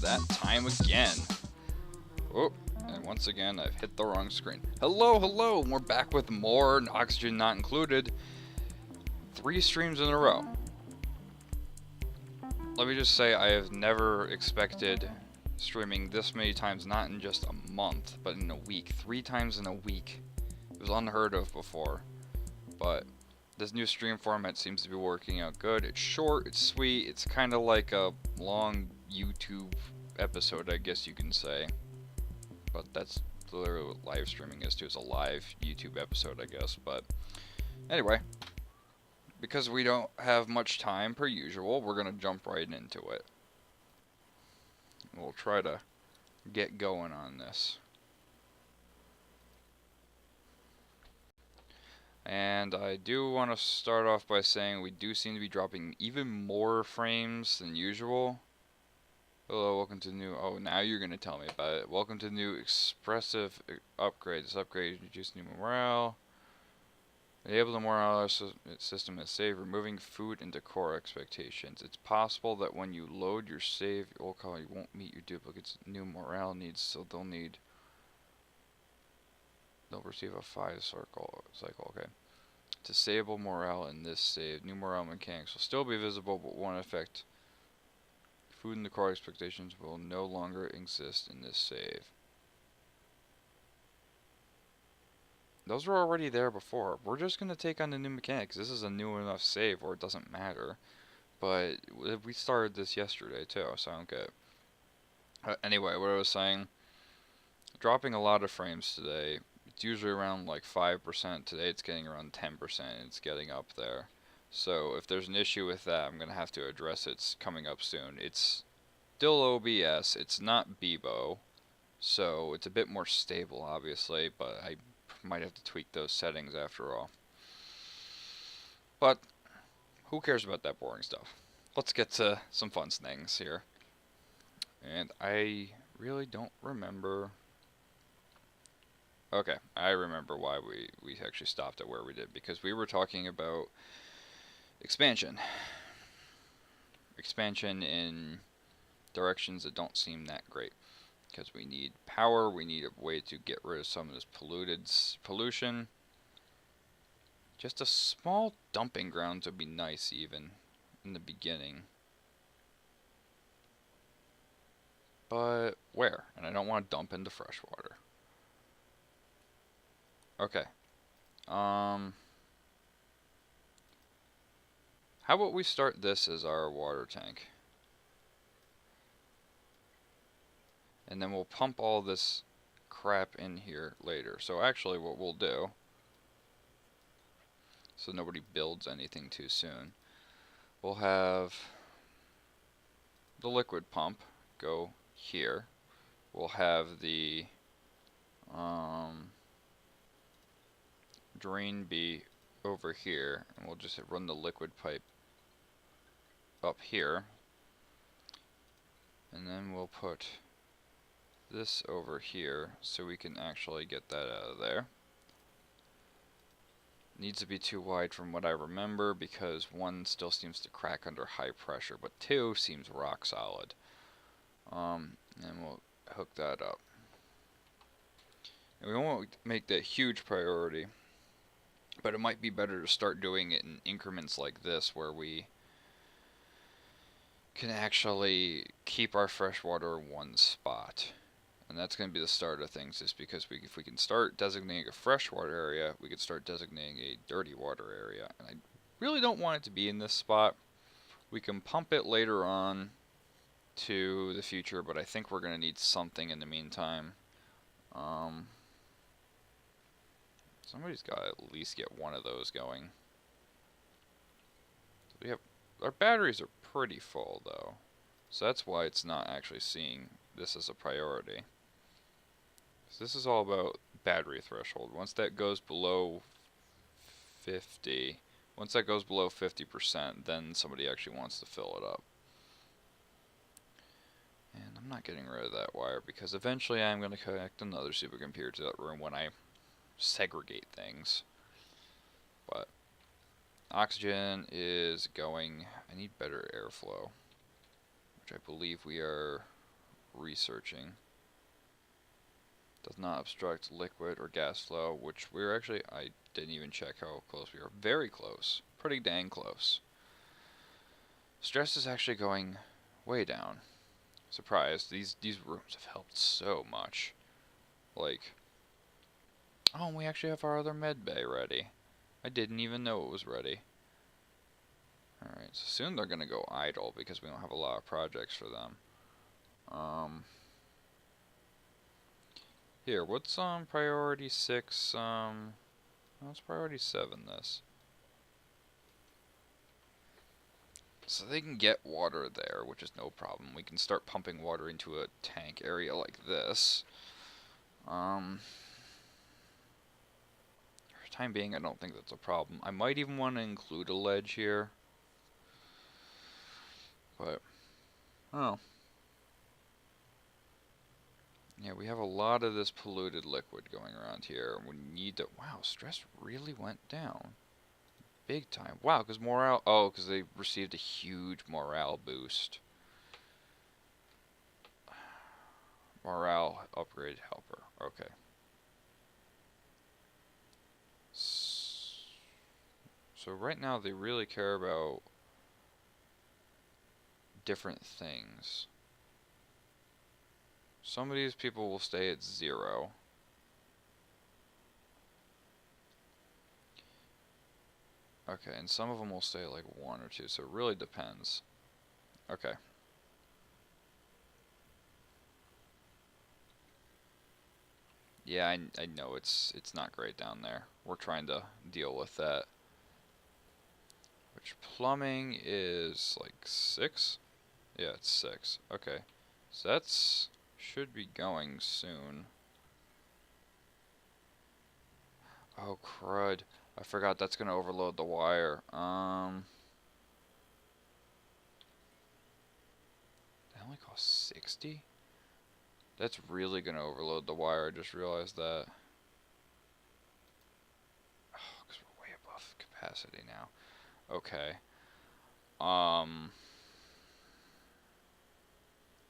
that time again. Oh, and once again, I've hit the wrong screen. Hello, hello, and we're back with more Oxygen Not Included. 3 streams in a row. Let me just say, I have never expected streaming this many times, not in just a month, but in a week. 3 times in a week. It was unheard of before, but this new stream format seems to be working out good. It's short, it's sweet, it's kind of like a long YouTube episode, I guess you can say. But that's literally what live streaming is too. It's a live YouTube episode, I guess. But anyway, because we don't have much time per usual, we're going to jump right into it. We'll try to get going on this. And I do want to start off by saying we do seem to be dropping even more frames than usual. Hello, welcome to the new... Oh, now you're going to tell me about it. Welcome to the new expressive upgrade. This upgrade introduces new morale. Enable the morale system as save, removing food into core expectations. It's possible that when you load your save, your old colony won't meet your duplicate's new morale needs, so they'll receive a 5 cycle, okay. Disable morale in this save. New morale mechanics will still be visible, but won't affect food in the core expectations will no longer exist in this save. Those were already there before. We're just going to take on the new mechanics. This is a new enough save where it doesn't matter. But we started this yesterday too, so I don't get it. Anyway, what I was saying, dropping a lot of frames today. It's usually around like 5%. Today it's getting around 10%. It's getting up there. So if there's an issue with that, I'm going to have to address it. It's coming up soon. It's still OBS. It's not Bebo. So it's a bit more stable, obviously, but I might have to tweak those settings after all. But who cares about that boring stuff? Let's get to some fun things here. And I really don't remember... Okay, I remember why we actually stopped at where we did, because we were talking about expansion. Expansion in directions that don't seem that great. Because we need power, we need a way to get rid of some of this pollution. Just a small dumping ground would be nice even in the beginning. But where? And I don't want to dump into fresh water. Okay. How about we start this as our water tank? And then we'll pump all this crap in here later. So actually what we'll do, so nobody builds anything too soon, we'll have the liquid pump go here. We'll have the drain be over here, and we'll just run the liquid pipe up here. And then we'll put this over here so we can actually get that out of there. Needs to be too wide from what I remember, because 1 still seems to crack under high pressure, but 2 seems rock solid. And we'll hook that up. And we won't make that huge priority, but it might be better to start doing it in increments like this, where we can actually keep our fresh water in one spot. And that's going to be the start of things, is because if we can start designating a freshwater area, we can start designating a dirty water area. And I really don't want it to be in this spot. We can pump it later on to the future, but I think we're going to need something in the meantime. Somebody's got to at least get one of those going. We have, our batteries are pretty full though, so that's why it's not actually seeing this as a priority. So this is all about battery threshold. Once that goes below 50, once that goes below 50%, then somebody actually wants to fill it up. And I'm not getting rid of that wire, because eventually I'm going to connect another supercomputer to that room when I segregate things. But oxygen is going. I need better airflow, which I believe we are researching. Does not obstruct liquid or gas flow, which we're actually, I didn't even check how close we are. Very close. Pretty dang close. Stress is actually going way down. Surprised. These rooms have helped so much. Like, oh, we actually have our other med bay ready. I didn't even know it was ready. Alright, so soon they're gonna go idle because we don't have a lot of projects for them. Here, what's priority 6? What's priority 7 this? So they can get water there, which is no problem. We can start pumping water into a tank area like this. For the time being, I don't think that's a problem. I might even want to include a ledge here. But, oh. Yeah, we have a lot of this polluted liquid going around here. We need to... Wow, stress really went down. Big time. Wow, because morale... Oh, because they received a huge morale boost. Morale upgrade helper. Okay. So right now they really care about different things. Some of these people will stay at 0. Okay, and some of them will stay at like 1 or 2, so it really depends. Okay. Yeah, I know it's not great down there. We're trying to deal with that. Which plumbing is like 6? Yeah, it's 6. Okay. So that's should be going soon. Oh crud. I forgot that's gonna overload the wire. That only costs 60? That's really gonna overload the wire, I just realized that. Oh, because we're way above capacity now. Okay.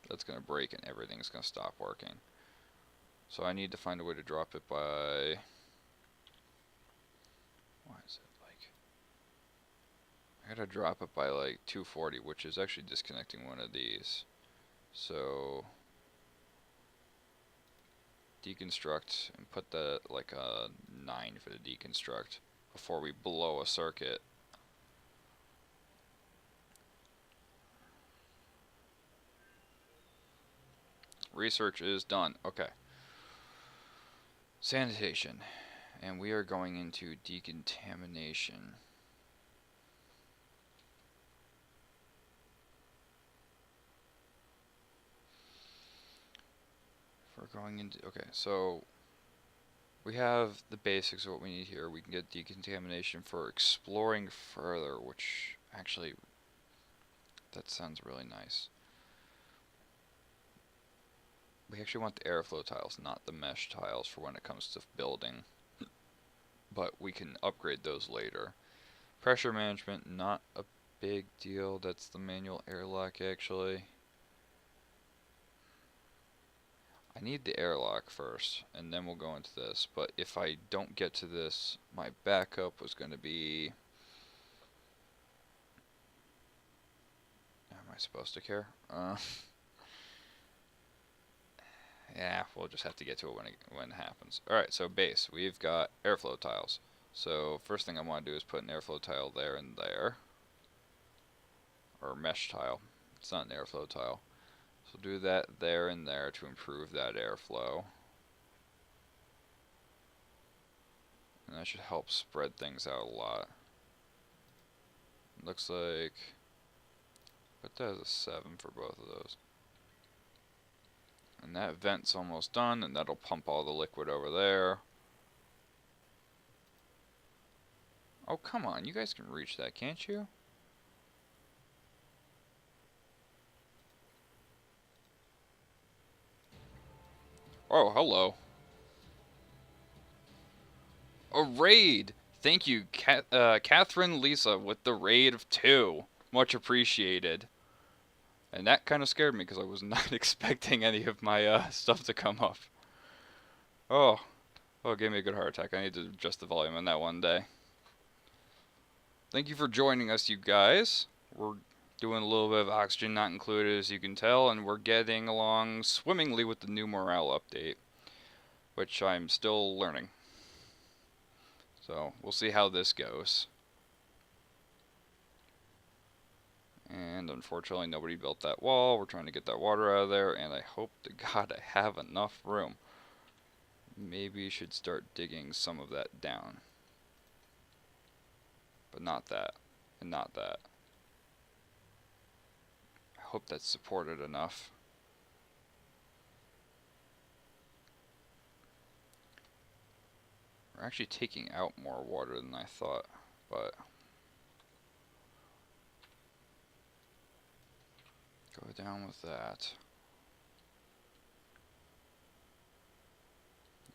That's gonna break and everything's gonna stop working. So I need to find a way to drop it by... Why is it like... I gotta drop it by like 240, which is actually disconnecting one of these. So... deconstruct and put the like a 9 for the deconstruct before we blow a circuit. Research is done. Okay. Sanitation. And we are going into decontamination. We're going into... Okay, so... we have the basics of what we need here. We can get decontamination for exploring further, which actually... that sounds really nice. We actually want the airflow tiles, not the mesh tiles for when it comes to building. But we can upgrade those later. Pressure management, not a big deal. That's the manual airlock actually. I need the airlock first, and then we'll go into this. But if I don't get to this, my backup was going to be... Am I supposed to care? Yeah, we'll just have to get to it when it happens. Alright, so base. We've got airflow tiles. So first thing I want to do is put an airflow tile there and there. Or mesh tile. It's not an airflow tile. So do that there and there to improve that airflow. And that should help spread things out a lot. Looks like... put that as a 7 for both of those. And that vent's almost done, and that'll pump all the liquid over there. Oh, come on, you guys can reach that, can't you? Oh, hello. A raid! Thank you, Catherine Lisa, with the raid of 2. Much appreciated. And that kind of scared me because I was not expecting any of my stuff to come up. Oh, oh, it gave me a good heart attack. I need to adjust the volume on that one day. Thank you for joining us, you guys. We're doing a little bit of oxygen not included, as you can tell, and we're getting along swimmingly with the new morale update, which I'm still learning. So, we'll see how this goes. And unfortunately, nobody built that wall. We're trying to get that water out of there, and I hope to God I have enough room. Maybe you should start digging some of that down. But not that, and not that. I hope that's supported enough. We're actually taking out more water than I thought, but go down with that.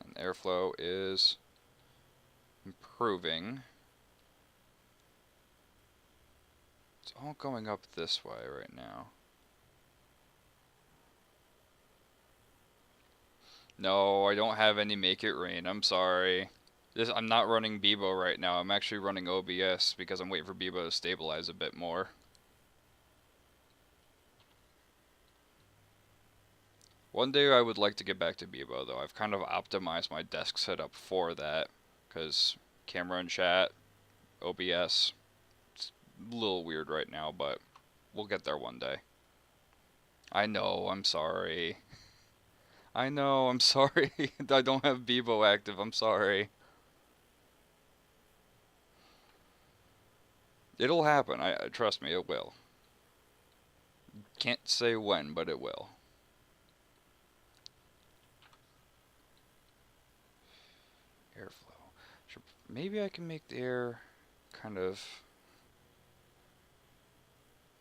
And airflow is improving. It's all going up this way right now. No, I don't have any make it rain. I'm sorry. I'm not running Bebo right now. I'm actually running OBS because I'm waiting for Bebo to stabilize a bit more. One day I would like to get back to Bebo though. I've kind of optimized my desk setup for that because camera and chat, OBS, it's a little weird right now, but we'll get there one day. I know, I'm sorry. I know, I'm sorry. I don't have Bebo active, I'm sorry. It'll happen, trust me, it will. Can't say when, but it will. Airflow. Maybe I can make the air kind of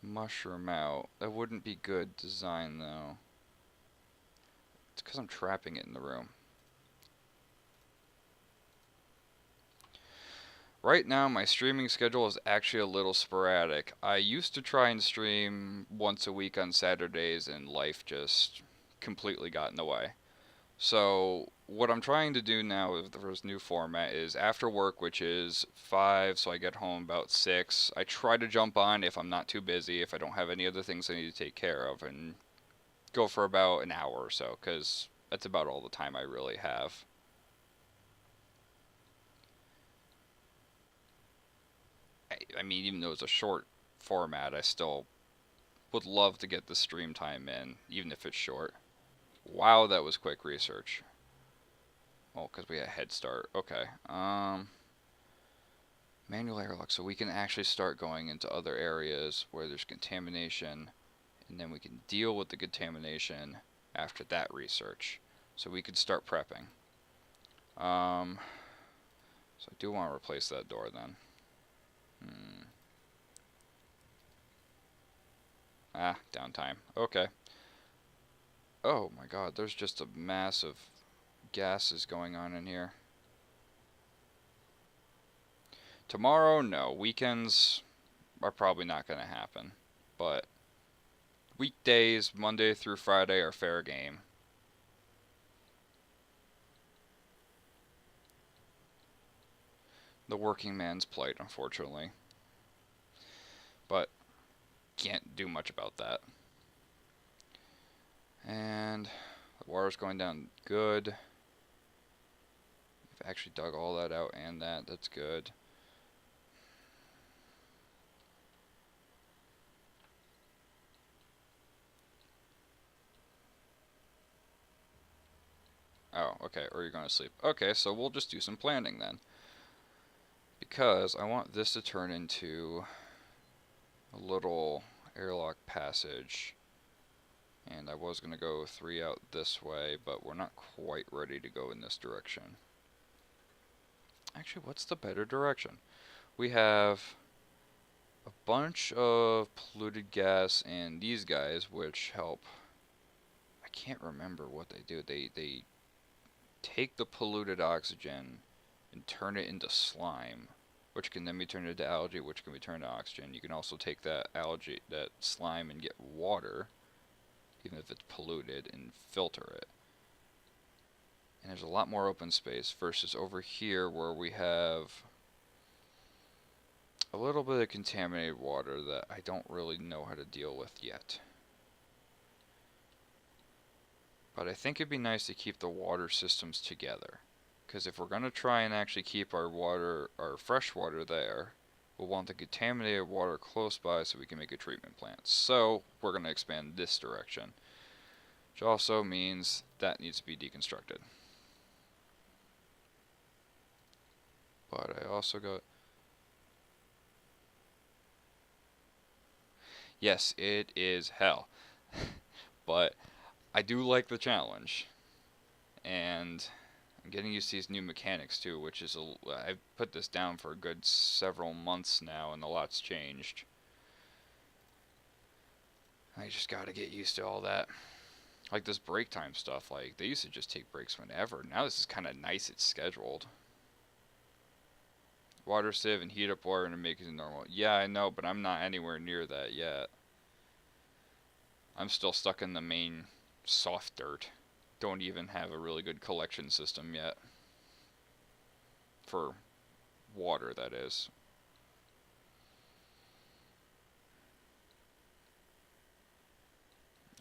mushroom out. That wouldn't be good design though. It's because I'm trapping it in the room. Right now my streaming schedule is actually a little sporadic. I used to try and stream once a week on Saturdays and life just completely got in the way. So what I'm trying to do now with this new format is after work, which is 5, so I get home about 6, I try to jump on if I'm not too busy, if I don't have any other things I need to take care of, and go for about an hour or so, because that's about all the time I really have. I mean, even though it's a short format, I still would love to get the stream time in, even if it's short. Wow, that was quick research. Oh, because we had a head start. Okay. Manual airlock, so we can actually start going into other areas where there's contamination, and then we can deal with the contamination after that research. So we could start prepping. So I do want to replace that door then. Downtime. Okay. Oh my god, there's just a mass of gases going on in here. Tomorrow, no. Weekends are probably not going to happen. But weekdays, Monday through Friday, are fair game. The working man's plight, unfortunately. But can't do much about that. And the water's going down good. I've actually dug all that out and that's good. Oh, okay, or you're going to sleep. Okay, so we'll just do some planning then. Because I want this to turn into a little airlock passage. And I was going to go 3 out this way, but we're not quite ready to go in this direction. Actually, what's the better direction? We have a bunch of polluted gas and these guys, which help. I can't remember what they do. They take the polluted oxygen and turn it into slime. which can then be turned into algae, which can be turned into oxygen. You can also take that algae, that slime, and get water, even if it's polluted, and filter it. And there's a lot more open space versus over here where we have a little bit of contaminated water that I don't really know how to deal with yet. But I think it'd be nice to keep the water systems together. Because if we're going to try and actually keep our water, our fresh water there, we'll want the contaminated water close by so we can make a treatment plant. So we're going to expand this direction. Which also means that needs to be deconstructed. But I also got... Yes, it is hell. But I do like the challenge. And I'm getting used to these new mechanics too, which is I've put this down for a good several months now, and a lot's changed. I just gotta get used to all that. Like this break time stuff, like they used to just take breaks whenever. Now this is kind of nice, it's scheduled. Water sieve and heat up water and make it normal. Yeah, I know, but I'm not anywhere near that yet. I'm still stuck in the main soft dirt. Don't even have a really good collection system yet. For water, that is.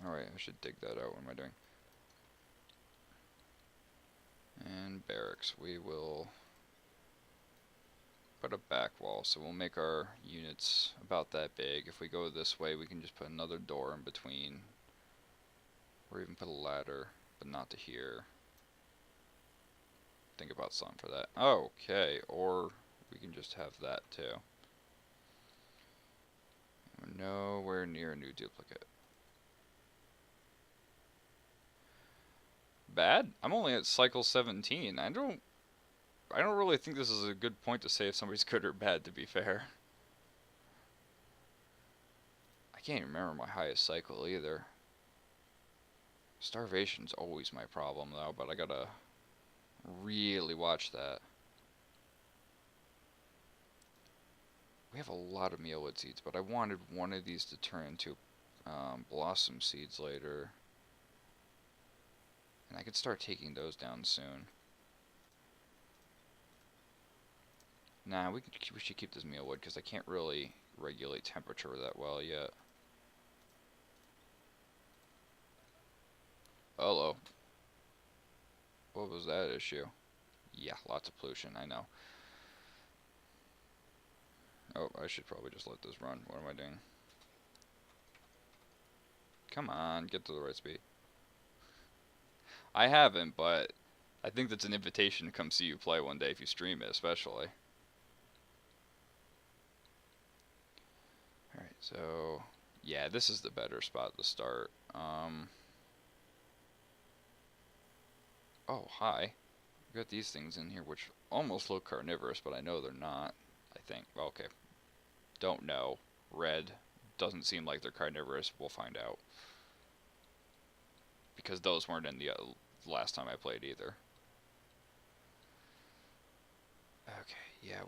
Alright, I should dig that out. What am I doing? And barracks. We will put a back wall, so we'll make our units about that big. If we go this way, we can just put another door in between. Or even put a ladder, but not to here. Think about something for that. Okay, or we can just have that too. We're nowhere near a new duplicate. Bad? I'm only at cycle 17. I don't really think this is a good point to say if somebody's good or bad, to be fair. I can't even remember my highest cycle either. Starvation's always my problem though, but I gotta really watch that. We have a lot of mealwood seeds, but I wanted one of these to turn into blossom seeds later. And I could start taking those down soon. Nah, we should keep this mealwood because I can't really regulate temperature that well yet. Hello. What was that issue? Yeah, lots of pollution, I know. Oh, I should probably just let this run. What am I doing? Come on, get to the right speed. I haven't, but I think that's an invitation to come see you play one day if you stream it, especially. Alright, so... yeah, this is the better spot to start. Oh, hi. We've got these things in here which almost look carnivorous, but I know they're not. I think. Okay. Don't know. Red. Doesn't seem like they're carnivorous. We'll find out. Because those weren't in the last time I played either. Okay, yeah,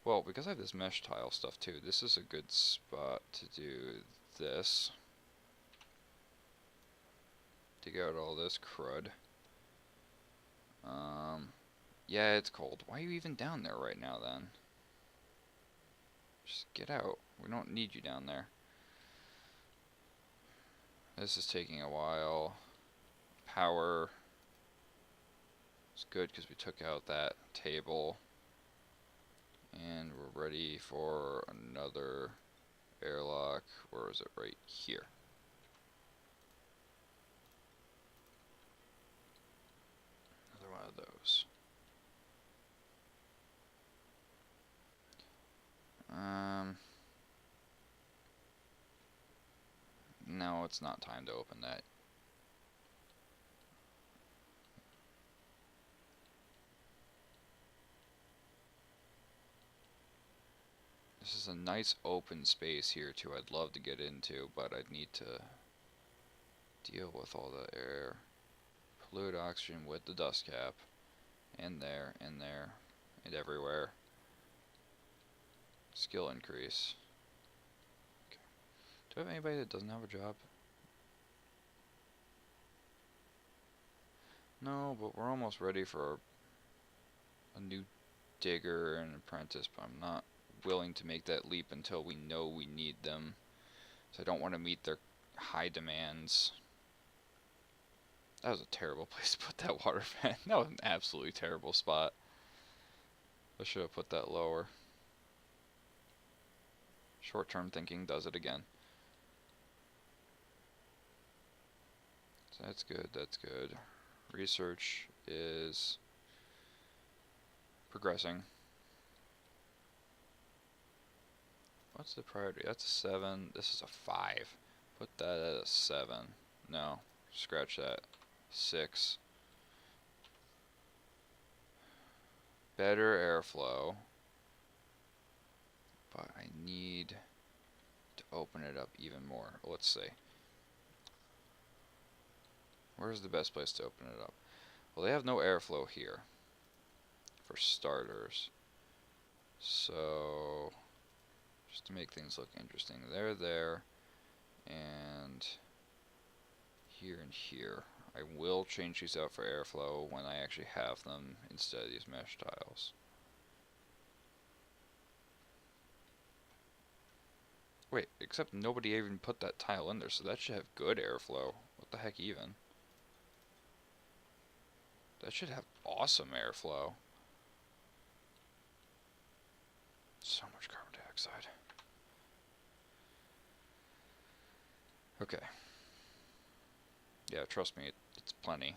well, because I have this mesh tile stuff too, this is a good spot to do this. Dig out all this crud. Yeah, it's cold. Why are you even down there right now, then? Just get out. We don't need you down there. This is taking a while. Power is good because we took out that table. And we're ready for another airlock. Where is it? Right here. Another one of those. No, it's not time to open that. This is a nice open space here too. I'd love to get into, but I'd need to deal with all the air. Polluted oxygen with the dust cap. And there, and everywhere. Skill increase. Okay. Do I have anybody that doesn't have a job? No, but we're almost ready for a new digger and apprentice, but I'm not willing to make that leap until we know we need them. So I don't want to meet their high demands. That was a terrible place to put that water fan. That was an absolutely terrible spot. I should have put that lower. Short-term thinking does it again. So that's good, that's good. Research is progressing. What's the priority? That's a 7. This is a 5. Put that at a 7. No, scratch that. 6. Better airflow. But I need to open it up even more. Let's see. Where's the best place to open it up? Well, they have no airflow here, for starters. So, just to make things look interesting, they're there, and here. I will change these out for airflow when I actually have them instead of these mesh tiles. Wait, except nobody even put that tile in there, so that should have good airflow. What the heck even? That should have awesome airflow. So much carbon dioxide. Okay. Yeah, trust me, it's plenty.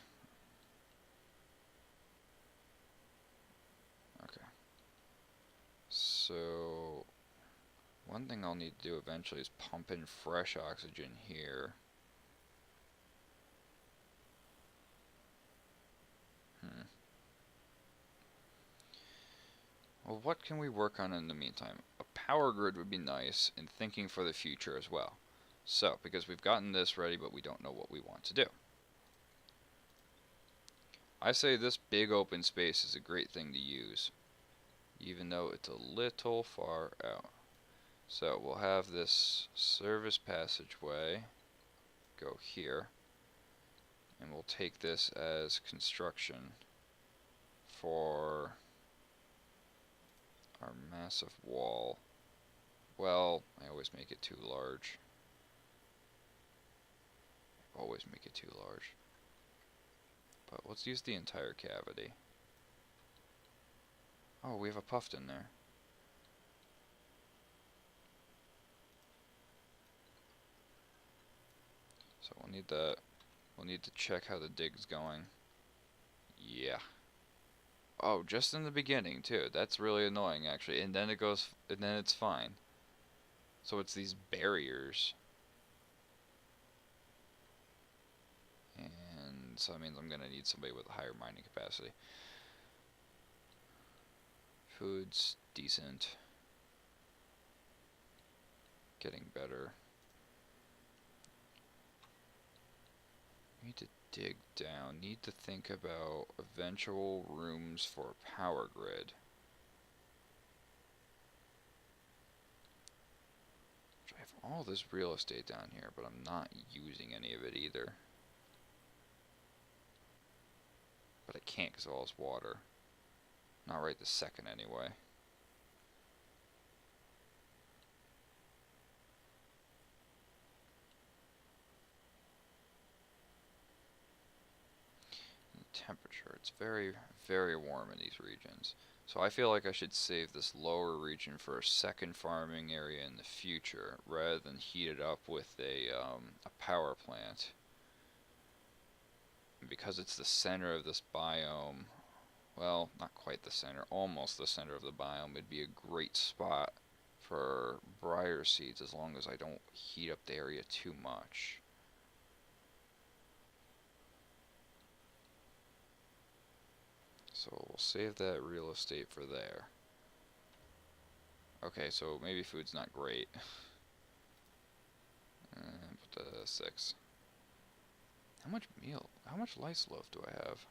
Okay. So, one thing I'll need to do eventually is pump in fresh oxygen here. Well, what can we work on in the meantime? A power grid would be nice, and thinking for the future as well. So, because we've gotten this ready, but we don't know what we want to do. I say this big open space is a great thing to use, even though it's a little far out. So, we'll have this service passageway go here, and we'll take this as construction for our massive wall. Well, I always make it too large. Always make it too large. But let's use the entire cavity. Oh, we have a puffed in there. So we'll need that. We'll need to check how the dig's going. Yeah. Oh, just in the beginning too. That's really annoying actually. And then it goes, and then it's fine. So it's these barriers. And so that means I'm gonna need somebody with a higher mining capacity. Food's decent. Getting better. Need to dig down. Need to think about eventual rooms for a power grid. I have all this real estate down here, but I'm not using any of it either. But I can't because of all this water. Not right this second anyway. Temperature. It's very, very warm in these regions. So I feel like I should save this lower region for a second farming area in the future, rather than heat it up with a power plant. And because it's the center of this biome, well, not quite the center, almost the center of the biome, it'd be a great spot for briar seeds as long as I don't heat up the area too much. So we'll save that real estate for there. Okay, so maybe food's not great. Put the 6. How much lice loaf do I have?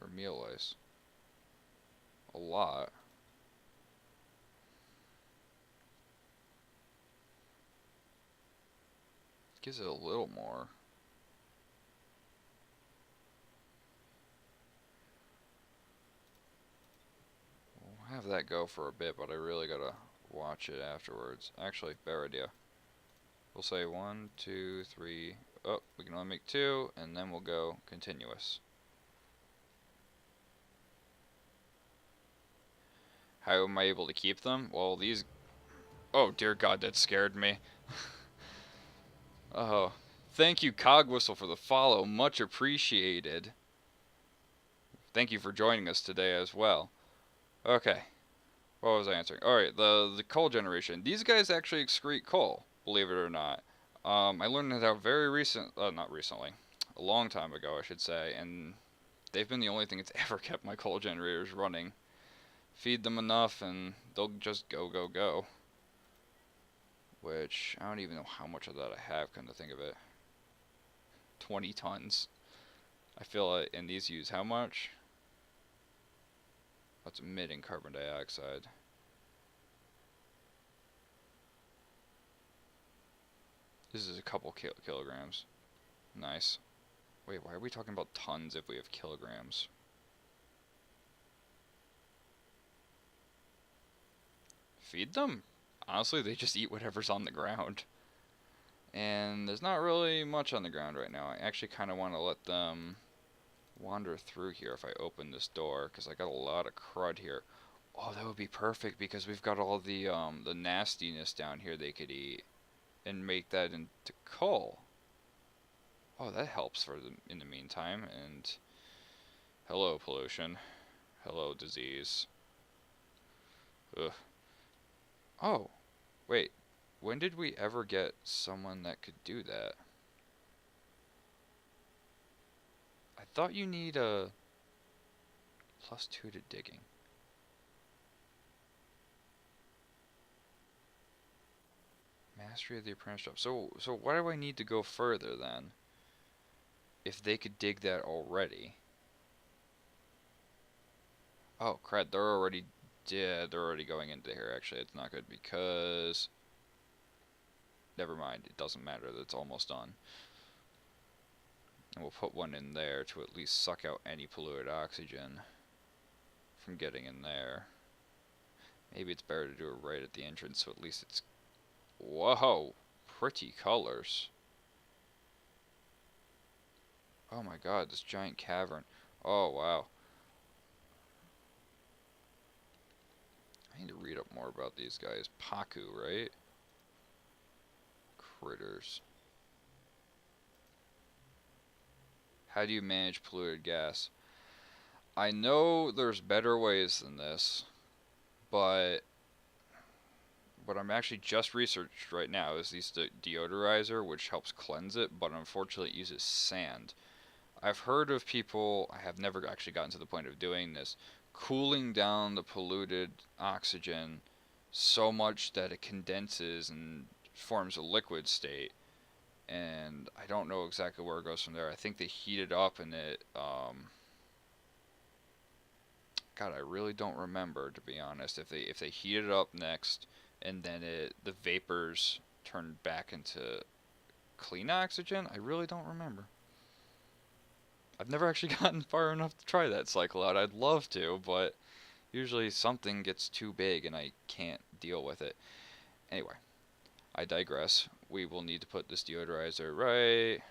Or meal lice? a lot. Gives it a little more. We'll have that go for a bit, but I really gotta watch it afterwards. Actually, better idea. We'll say 1, 2, 3. Oh, we can only make 2, and then we'll go continuous. How am I able to keep them? Well, these... Oh, dear God, that scared me. Oh, thank you, Cogwhistle, for the follow. Much appreciated. Thank you for joining us today as well. Okay, what was I answering? Alright, the coal generation. These guys actually excrete coal, believe it or not. I learned that out not recently, a long time ago, I should say, and they've been the only thing that's ever kept my coal generators running. Feed them enough and they'll just go, go, go. Which, I don't even know how much of that I have, come to think of it. 20 tons. I feel like, and these use how much? That's emitting carbon dioxide. This is a couple kilograms. Nice. Wait, why are we talking about tons if we have kilograms? Feed them? Honestly, they just eat whatever's on the ground. And there's not really much on the ground right now. I actually kind of want to let them wander through here if I open this door, because I got a lot of crud here. Oh, that would be perfect because we've got all the nastiness down here they could eat and make that into coal. Oh, that helps for them in the meantime. And hello, pollution. Hello, disease. Ugh. Oh, wait. When did we ever get someone that could do that? I thought you need a +2 to digging. Mastery of the apprenticeship. So why do I need to go further then? If they could dig that already. Oh, crap, they're already dead. They're already going into here, actually. It's not good because... Never mind, it doesn't matter. That's almost done. And we'll put one in there to at least suck out any polluted oxygen from getting in there. Maybe it's better to do it right at the entrance, so at least it's... Whoa! Pretty colors. Oh my god, this giant cavern. Oh, wow. I need to read up more about these guys. Paku, right? Critters. How do you manage polluted gas? I know there's better ways than this, but what I'm actually just researched right now is these deodorizer, which helps cleanse it, but unfortunately it uses sand. I've heard of people, I have never actually gotten to the point of doing this, cooling down the polluted oxygen so much that it condenses and forms a liquid state. And I don't know exactly where it goes from there. I think they heat it up and it, God, I really don't remember, to be honest. If they heat it up next, and then the vapors turn back into clean oxygen, I really don't remember. I've never actually gotten far enough to try that cycle out. I'd love to, but usually something gets too big and I can't deal with it. Anyway, I digress. We will need to put this deodorizer right.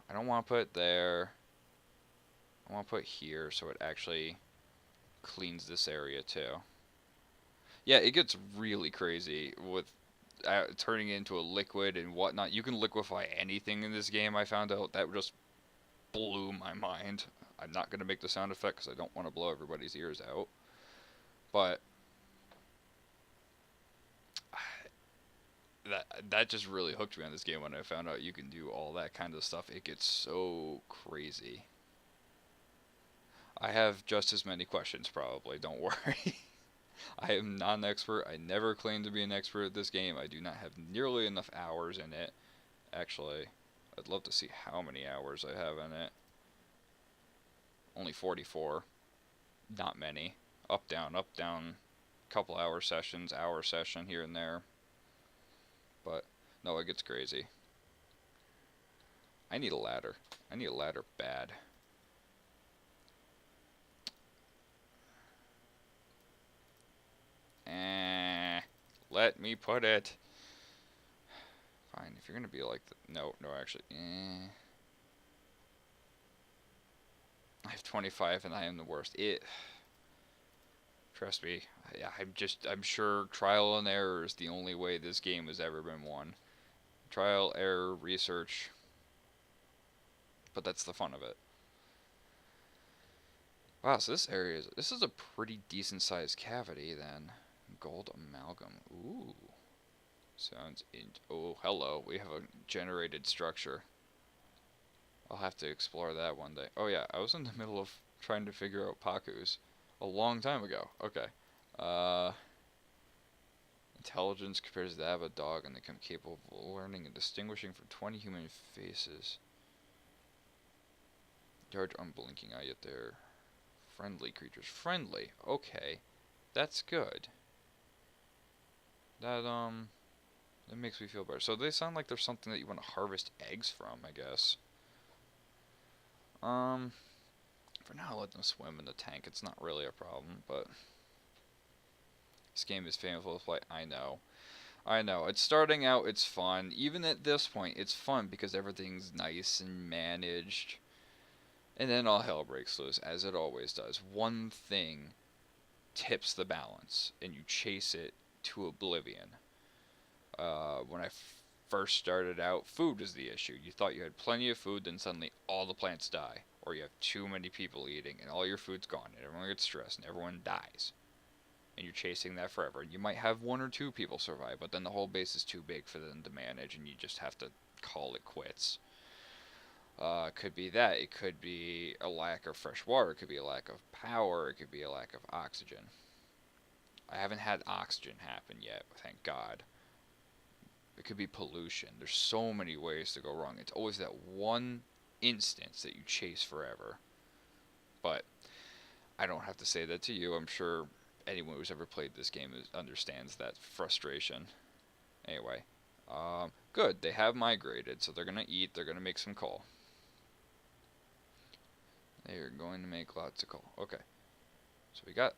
I don't want to put it there. I want to put it here so it actually cleans this area too. Yeah, it gets really crazy with turning it into a liquid and whatnot. You can liquefy anything in this game, I found out. That just blew my mind. I'm not going to make the sound effect because I don't want to blow everybody's ears out. But that just really hooked me on this game when I found out you can do all that kind of stuff. It gets so crazy. I have just as many questions probably, don't worry. I am not an expert. I never claimed to be an expert at this game. I do not have nearly enough hours in it. Actually, I'd love to see how many hours I have in it. Only 44. Not many. up, down, couple hour sessions, hour session here and there. But no, it gets crazy. I need a ladder. I need a ladder bad. Let me put it. Fine, if you're gonna be like no, actually, I have 25 and I am the worst. Trust me. Yeah, I'm sure trial and error is the only way this game has ever been won. Trial, error, research. But that's the fun of it. Wow, so this is a pretty decent sized cavity then. Gold amalgam. Ooh. Oh, hello. We have a generated structure. I'll have to explore that one day. Oh yeah, I was in the middle of trying to figure out Paku's a long time ago. Okay. Uh, Intelligence compares to that of a dog and they become capable of learning and distinguishing from 20 human faces. Large unblinking eye, yet they're friendly creatures. Friendly. Okay. That's good. That makes me feel better. So they sound like there's something that you want to harvest eggs from, I guess. For now, I'll let them swim in the tank. It's not really a problem, but this game is famous for play. I know. It's starting out, it's fun. Even at this point, it's fun because everything's nice and managed. And then all hell breaks loose, as it always does. One thing tips the balance, and you chase it to oblivion. When I first started out, food was the issue. You thought you had plenty of food, then suddenly all the plants die. Or you have too many people eating, and all your food's gone, and everyone gets stressed, and everyone dies. And you're chasing that forever. You might have 1 or 2 people survive, but then the whole base is too big for them to manage, and you just have to call it quits. It could be that. It could be a lack of fresh water. It could be a lack of power. It could be a lack of oxygen. I haven't had oxygen happen yet, thank God. It could be pollution. There's so many ways to go wrong. It's always that one instance that you chase forever. But I don't have to say that to you. I'm sure anyone who's ever played this game understands that frustration. Anyway, good. They have migrated, so they're going to eat. They're going to make some coal. They're going to make lots of coal. Okay. So we got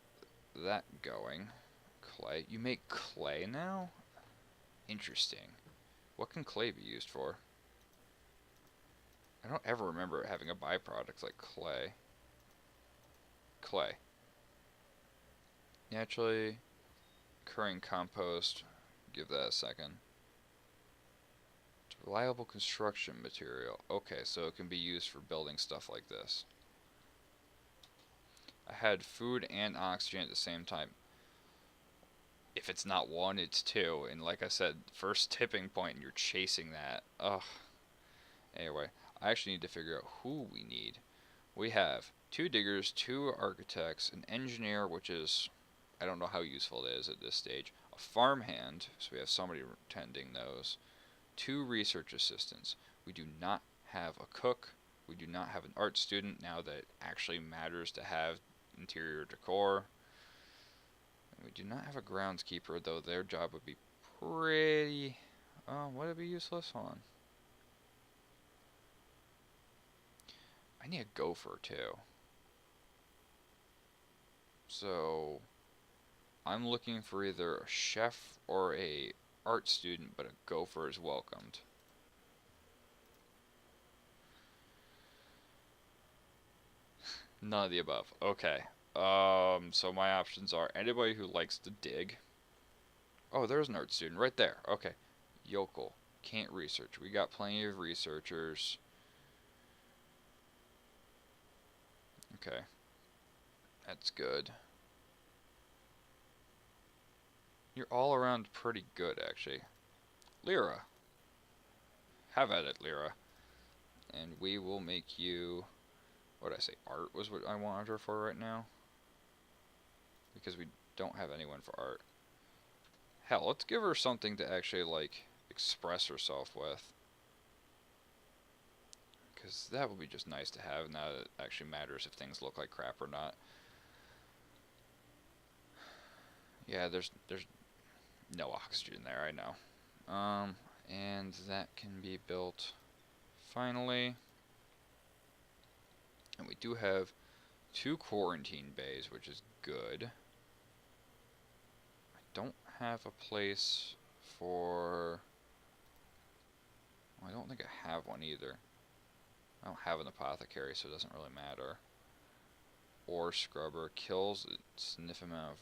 that going. Clay. You make clay now? Interesting. What can clay be used for? I don't ever remember having a byproduct like clay. Clay. Naturally occurring compost. Give that a second. It's reliable construction material. Okay, so it can be used for building stuff like this. I had food and oxygen at the same time. If it's not 1, it's 2. And like I said, first tipping point, and you're chasing that. Ugh. Anyway, I actually need to figure out who we need. We have 2 diggers, 2 architects, an engineer, which is, I don't know how useful it is at this stage, a farmhand, so we have somebody tending those, 2 research assistants. We do not have a cook. We do not have an art student, now that it actually matters to have interior decor. And we do not have a groundskeeper, though their job would be pretty... would it be useless? Hold on. I need a gopher, too. So, I'm looking for either a chef or a art student, but a gopher is welcomed. None of the above. Okay. So my options are anybody who likes to dig. Oh, there's an art student right there. Okay. Yokel. Can't research. We got plenty of researchers. Okay. That's good. You're all around pretty good, actually. Lyra. Have at it, Lyra. And we will make you... What did I say? Art was what I wanted her for right now. Because we don't have anyone for art. Hell, let's give her something to actually, like, express herself with. Because that would be just nice to have now that it actually matters if things look like crap or not. Yeah, there's no oxygen there, I know. And that can be built finally. And we do have 2 quarantine bays, which is good. I don't have a place for... Well, I don't think I have one either. I don't have an apothecary, so it doesn't really matter. Ore scrubber kills a significant amount of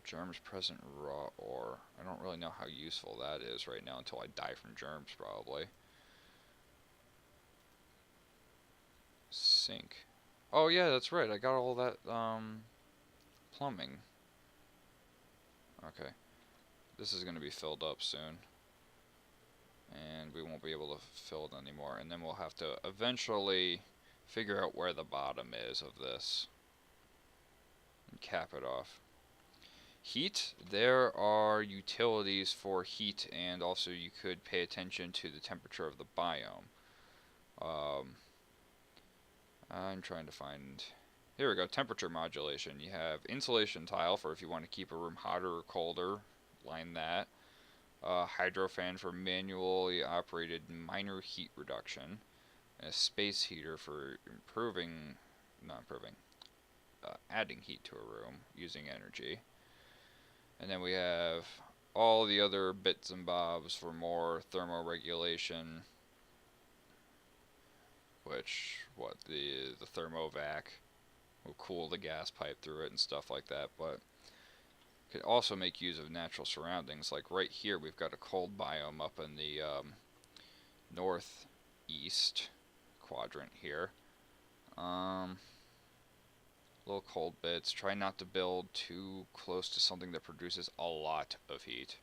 germs present in raw ore. I don't really know how useful that is right now until I die from germs, probably. Sink. Oh yeah, that's right. I got all that plumbing. Okay. This is going to be filled up soon. And we won't be able to fill it anymore. And then we'll have to eventually figure out where the bottom is of this. And cap it off. Heat, there are utilities for heat, and also you could pay attention to the temperature of the biome. I'm trying to find... Here we go, temperature modulation. You have insulation tile for if you want to keep a room hotter or colder. Line that. Hydro fan for manually operated minor heat reduction. And a space heater for adding heat to a room using energy. And then we have all the other bits and bobs for more thermoregulation, which, the thermovac will cool the gas pipe through it and stuff like that, but could also make use of natural surroundings. Like right here, we've got a cold biome up in the northeast quadrant here. Little cold bits. Try not to build too close to something that produces a lot of heat.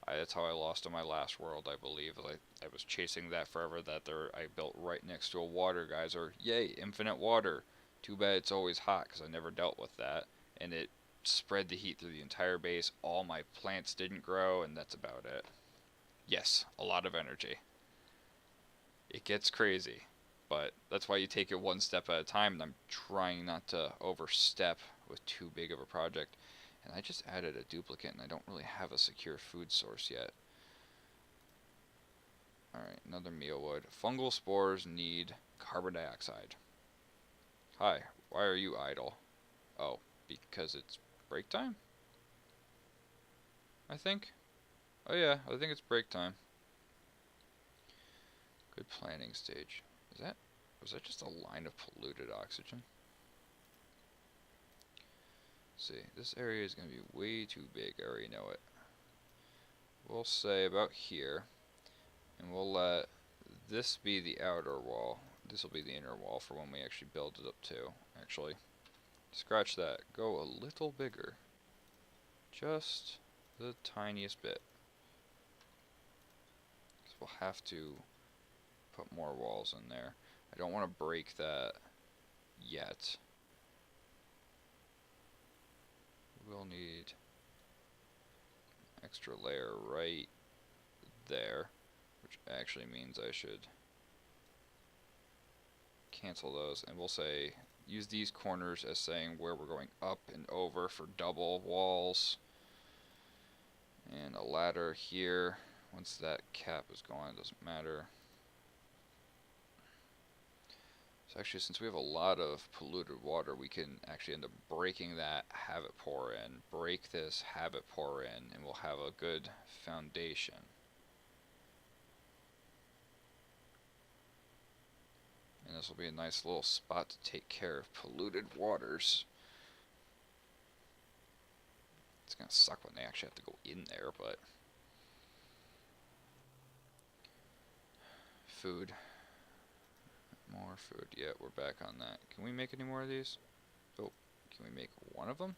That's how I lost on my last world, I believe. I was chasing that forever. I built right next to a water geyser. Yay, infinite water. Too bad it's always hot because I never dealt with that. And it spread the heat through the entire base. All my plants didn't grow, and that's about it. Yes, a lot of energy. It gets crazy, but that's why you take it one step at a time, and I'm trying not to overstep with too big of a project. And I just added a duplicate, and I don't really have a secure food source yet. Alright, another mealwood. Fungal spores need carbon dioxide. Hi, why are you idle? Oh, because it's break time? I think. Oh yeah, I think it's break time. Good planning stage. Was that just a line of polluted oxygen? See, this area is going to be way too big, I already know it. We'll say about here, and we'll let this be the outer wall. This will be the inner wall for when we actually build it up too. Actually, scratch that. Go a little bigger. Just the tiniest bit. Because we'll have to put more walls in there. I don't want to break that yet. We'll need extra layer right there, which actually means I should cancel those, and we'll say use these corners as saying where we're going up and over for double walls, and a ladder here. Once that cap is gone, it doesn't matter. So actually, since we have a lot of polluted water, we can actually end up breaking that, have it pour in, break this, have it pour in, and we'll have a good foundation. And this will be a nice little spot to take care of polluted waters. It's gonna suck when they actually have to go in there, but... Food. More food. Yeah, we're back on that. Can we make any more of these? Oh, can we make one of them?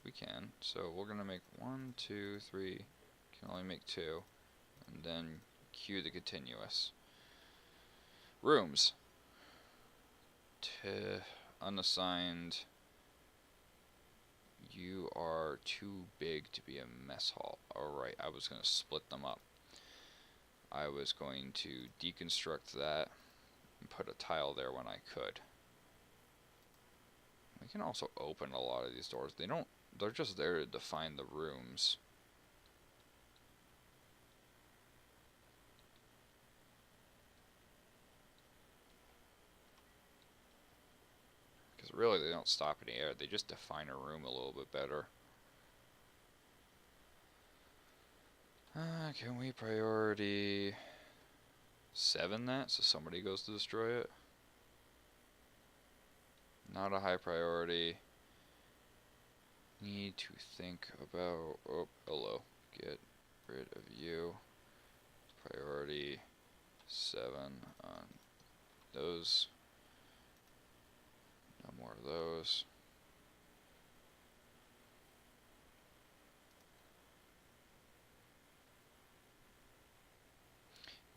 We can. So we're gonna make 1, 2, 3. Can only make 2. And then cue the continuous. Rooms. Unassigned. You are too big to be a mess hall. Alright, I was gonna split them up. I was going to deconstruct that and put a tile there when I could. We can also open a lot of these doors. They don't they're just there to define the rooms. Because really, they don't stop any air. They just define a room a little bit better. Can we priority 7 that so somebody goes to destroy it? Not a high priority. Need to think about. Oh, hello. Get rid of you. Priority 7 on those. No more of those.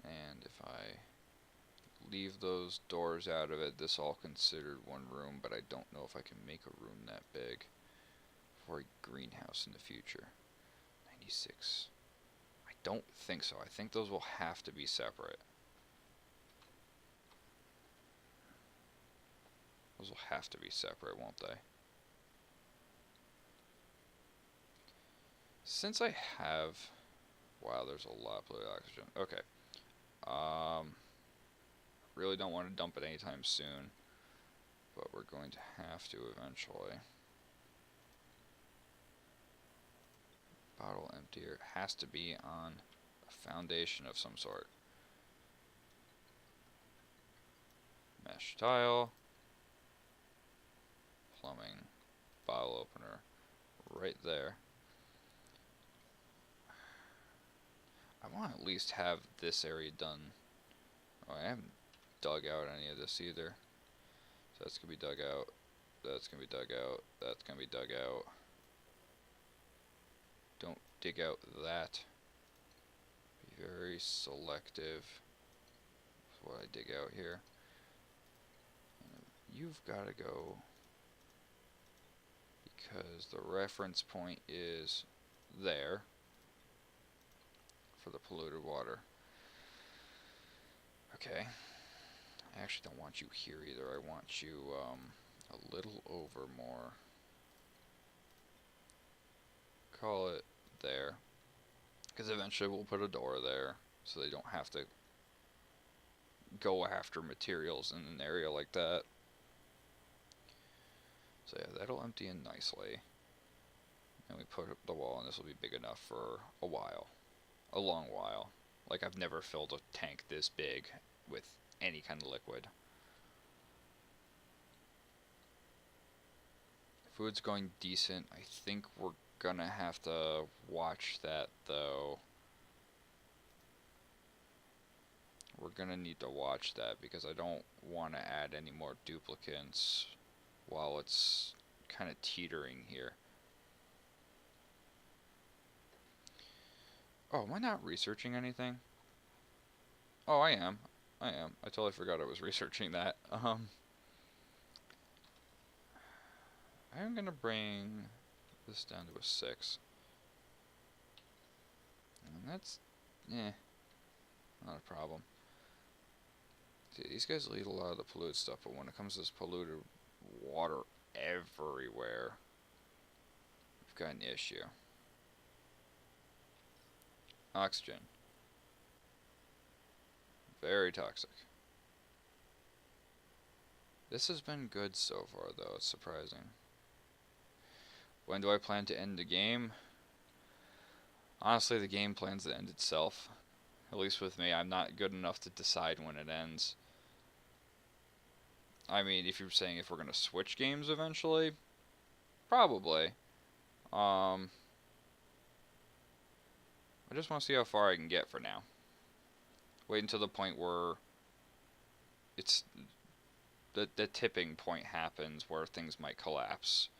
And if I leave those doors out of it, this all considered one room, but I don't know if I can make a room that big for a greenhouse in the future. 96. I don't think so. I think those will have to be separate. Those will have to be separate, won't they? Since I have... Wow, there's a lot of polluted oxygen. Okay. Really don't want to dump it anytime soon, but we're going to have to eventually. Bottle emptier has to be on a foundation of some sort. Mesh tile. Plumbing. Bottle opener. Right there. I want to at least have this area done. Oh, I haven't dug out any of this either. So that's going to be dug out. That's going to be dug out. That's going to be dug out. Don't dig out that. Be very selective with what I dig out here. And you've got to go because the reference point is there for the polluted water. Okay. I actually don't want you here either. I want you a little over more. Call it there. Because eventually we'll put a door there so they don't have to go after materials in an area like that. So yeah, that'll empty in nicely. And we put up the wall, and this will be big enough for a while. A long while. Like, I've never filled a tank this big with any kind of liquid. Food's going decent. I think we're gonna have to watch that, though. We're gonna need to watch that because I don't want to add any more duplicants while it's kind of teetering here. Oh, am I not researching anything? Oh, I am. I totally forgot I was researching that. I'm gonna bring this down to a 6. And that's, not a problem. See, these guys lead a lot of the polluted stuff, but when it comes to this polluted water everywhere, we've got an issue. Oxygen. Very toxic. This has been good so far, though. It's surprising. When do I plan to end the game? Honestly, the game plans to end itself. At least with me, I'm not good enough to decide when it ends. I mean, if you're saying if we're going to switch games eventually, probably. I just want to see how far I can get for now. Wait until the point where it's the tipping point happens where things might collapse.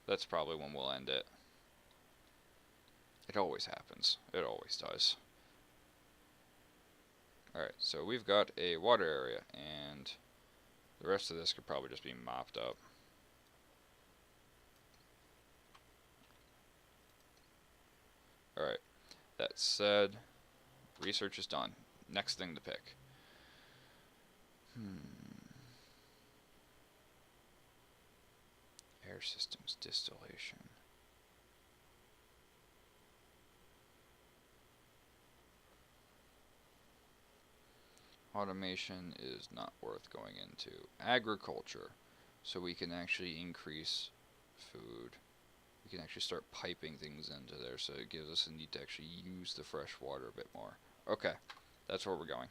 That's probably when we'll end it. It always happens. It always does. Alright, so we've got a water area, and the rest of this could probably just be mopped up. Alright, that said, research is done. Next thing to pick. Air systems, distillation. automation is not worth going into. Agriculture, so we can actually increase food. We can actually start piping things into there, so it gives us a need to actually use the fresh water a bit more. Okay, that's where we're going.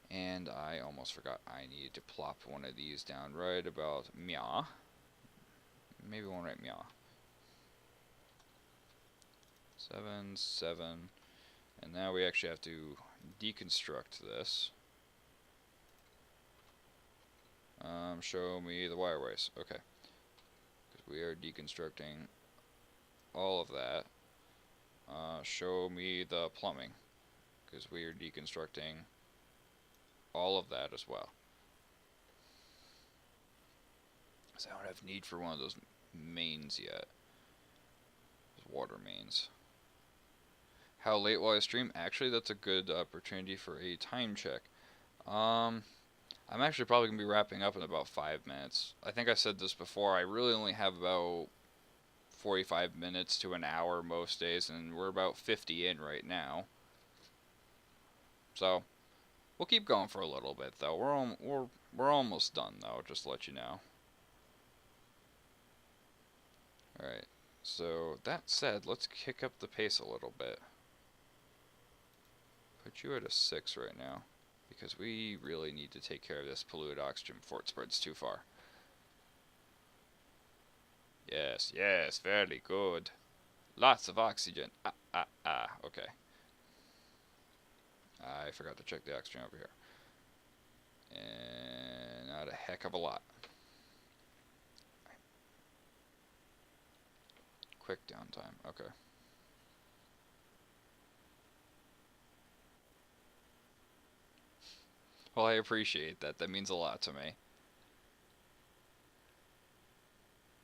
And I almost forgot I need to plop one of these down right about meow. Maybe one right meow. 7, 7. And now we actually have to deconstruct this. Show me the wireways. Okay. Because we are deconstructing all of that. Show me the plumbing. Because we are deconstructing all of that as well. So I don't have need for one of those mains yet. Those water mains. How late will I stream? Actually, that's a good opportunity for a time check. I'm actually probably going to be wrapping up in about 5 minutes. I think I said this before. I really only have about 45 minutes to an hour most days, and we're about 50 in right now. So, we'll keep going for a little bit, though. We're almost done, though, just to let you know. Alright, so that said, let's kick up the pace a little bit. Put you at a 6 right now, because we really need to take care of this polluted oxygen before it spreads too far. Yes, yes, very good. Lots of oxygen. Okay. I forgot to check the oxygen over here. And not a heck of a lot. Quick downtime, okay. Well, I appreciate that. That means a lot to me.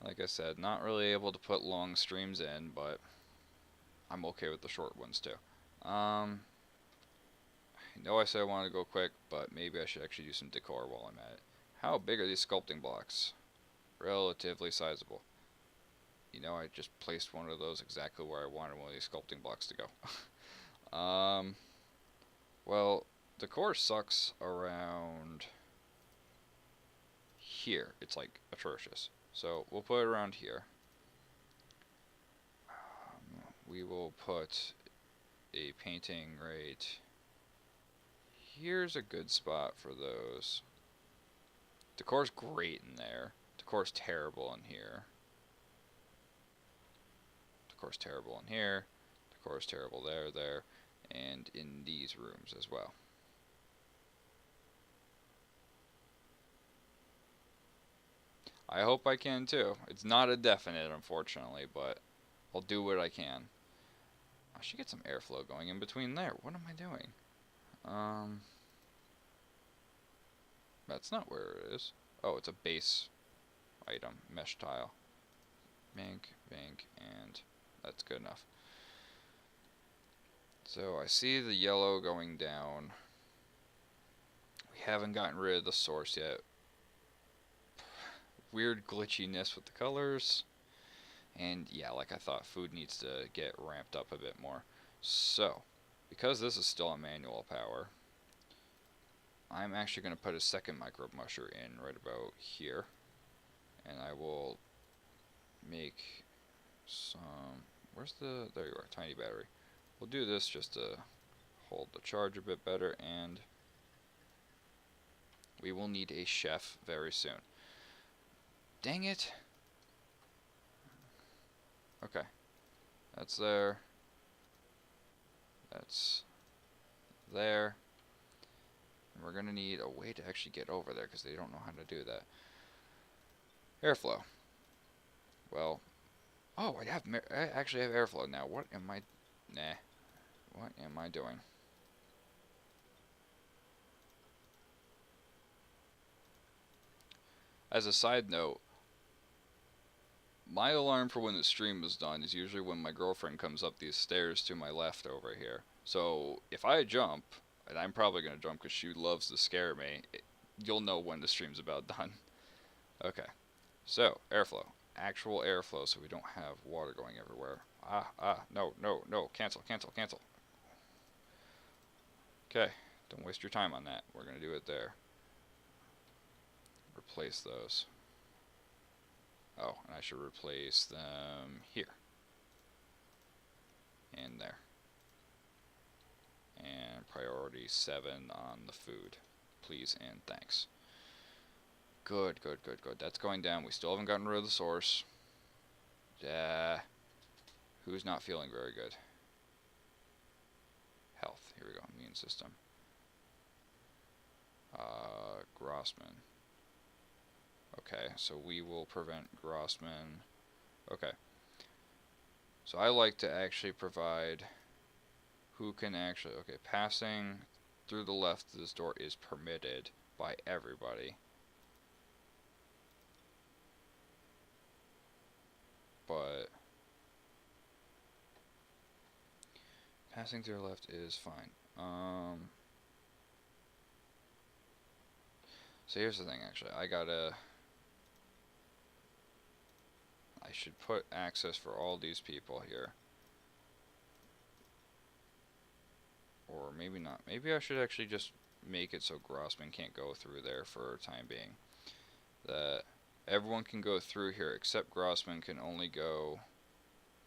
Like I said, not really able to put long streams in, but I'm okay with the short ones too. I know I said I wanted to go quick, but maybe I should actually do some decor while I'm at it. How big are these sculpting blocks? Relatively sizable. You know, I just placed one of those exactly where I wanted one of these sculpting blocks to go. Well, decor sucks around here. It's like atrocious. So we'll put it around here. We will put a painting right. Here's a good spot for those. Decor's great in there. Decor's terrible in here. Decor's terrible in here. Decor's terrible there, and in these rooms as well. I hope I can too. It's not a definite, unfortunately, but I'll do what I can. I should get some airflow going in between there. What am I doing? That's not where it is. Oh, it's a base item, mesh tile. Bank, and that's good enough. So I see the yellow going down. We haven't gotten rid of the source yet. Weird glitchiness with the colors. And yeah, like I thought, food needs to get ramped up a bit more. So, because this is still a manual power, I'm actually going to put a second microbe musher in right about here. And I will make some... Where's the... There you are, tiny battery. We'll do this just to hold the charge a bit better, and we will need a chef very soon. Dang it! Okay. That's there. That's there. And we're going to need a way to actually get over there, because they don't know how to do that. Airflow. Well, oh, I actually have airflow now. What am I... Nah. What am I doing? As a side note, my alarm for when the stream is done is usually when my girlfriend comes up these stairs to my left over here. So if I jump, and I'm probably going to jump because she loves to scare me, you'll know when the stream's about done. Okay, so airflow. Actual airflow so we don't have water going everywhere. No, cancel. Okay, Don't waste your time on that. We're going to do it there. Replace those. Oh, and I should replace them here. And there. And priority 7 on the food. Please and thanks. Good, good, good, good. That's going down. We still haven't gotten rid of the source. Who's not feeling very good? Health. Here we go. Immune system. Grossman. Okay, so we will prevent Grossman. Okay. So I like to actually provide who can actually... Okay, passing through the left of this door is permitted by everybody. But passing through the left is fine. So here's the thing, actually. I should put access for all these people here. Or maybe not. Maybe I should actually just make it so Grossman can't go through there for a time being. That everyone can go through here, except Grossman can only go...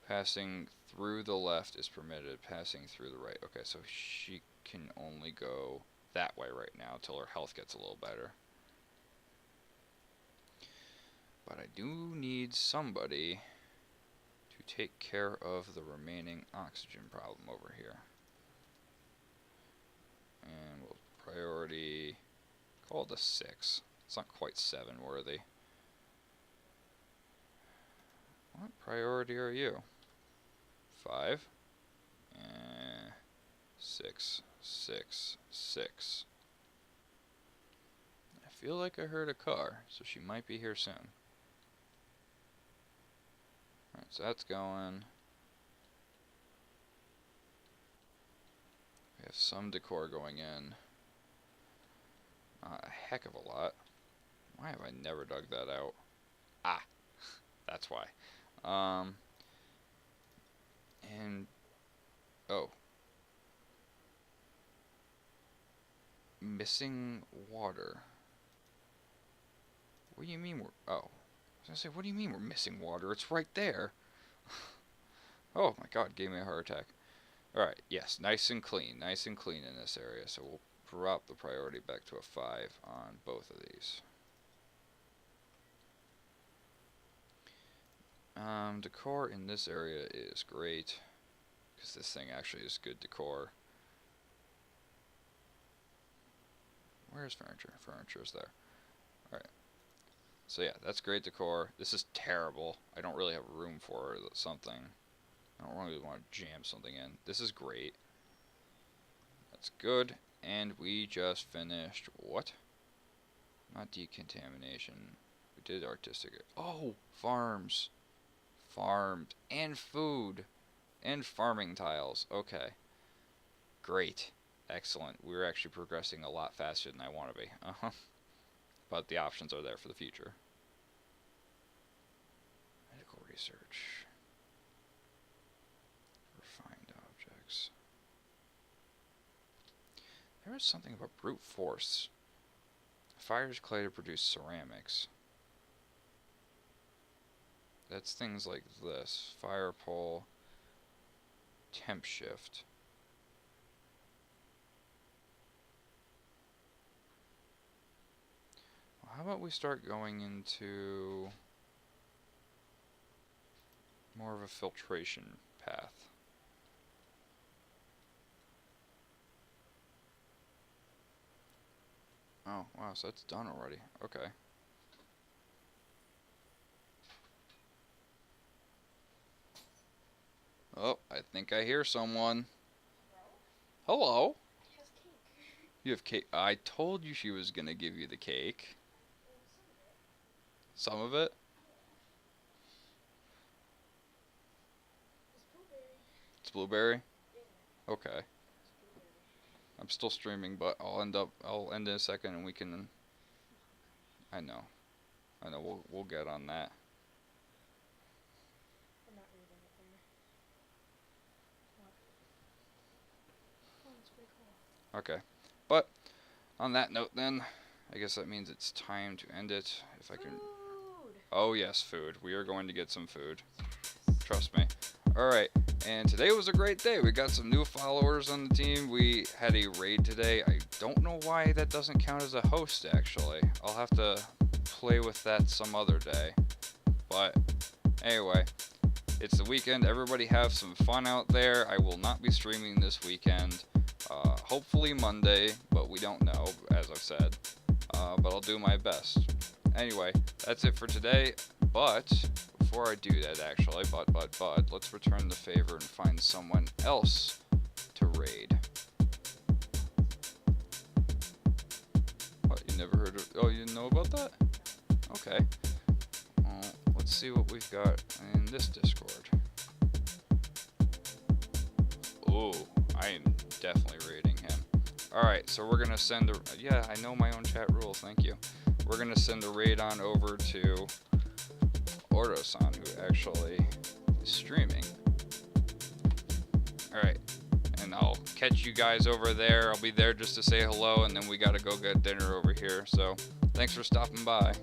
Passing through the left is permitted. Passing through the right. Okay, so she can only go that way right now until her health gets a little better. But I do need somebody to take care of the remaining oxygen problem over here. And we'll priority... Call it a 6. It's not quite 7 worthy. What priority are you? 5. And 6, 6, 6. I feel like I heard a car, so she might be here soon. Alright, so that's going. We have some decor going in. Not a heck of a lot. Why have I never dug that out? Ah, that's why. And oh, missing water. What do you mean we're... Oh, I was gonna say, what do you mean we're missing water? It's right there. Oh my god, gave me a heart attack. Alright, yes, nice and clean in this area. So we'll drop the priority back to a 5 on both of these. Decor in this area is great, because this thing actually is good decor. Where's furniture? Furniture's there. Alright. So yeah, that's great decor. This is terrible. I don't really have room for something. I don't really want to jam something in. This is great. That's good. And we just finished... What? Not decontamination. We did artistic... Oh! Farms! Farmed. And food. And farming tiles. Okay. Great. Excellent. We're actually progressing a lot faster than I want to be. But the options are there for the future. Medical research. Refined objects. There is something about brute force. Fires clay to produce ceramics. That's things like this. Fire pole. Temp shift. Well, how about we start going into more of a filtration path? Oh, wow, so that's done already. Okay. Oh, I think I hear someone. Hello? You have cake. I told you she was gonna give you the cake. Some of it? It's blueberry? Okay. I'm still streaming, but I'll end in a second and we can... I know. We'll get on that. I'm not reading it there. What? Oh, it's pretty cool. Okay. But on that note, then, I guess that means it's time to end it. If I can. Oh yes, food. We are going to get some food. Trust me. Alright, and today was a great day. We got some new followers on the team. We had a raid today. I don't know why that doesn't count as a host, actually. I'll have to play with that some other day. But anyway, it's the weekend. Everybody have some fun out there. I will not be streaming this weekend. Hopefully Monday, but we don't know, as I've said. But I'll do my best. Anyway, that's it for today. But before I do that, actually, let's return the favor and find someone else to raid. What, you never heard of? Oh, you didn't know about that? Okay. Well, let's see what we've got in this Discord. Ooh, I am definitely raiding him. Alright, so we're gonna send a. Yeah, I know my own chat rules, thank you. We're gonna send a raid on over to Ordo-san, who actually is streaming. Alright, and I'll catch you guys over there. I'll be there just to say hello, and then we gotta go get dinner over here. So, thanks for stopping by.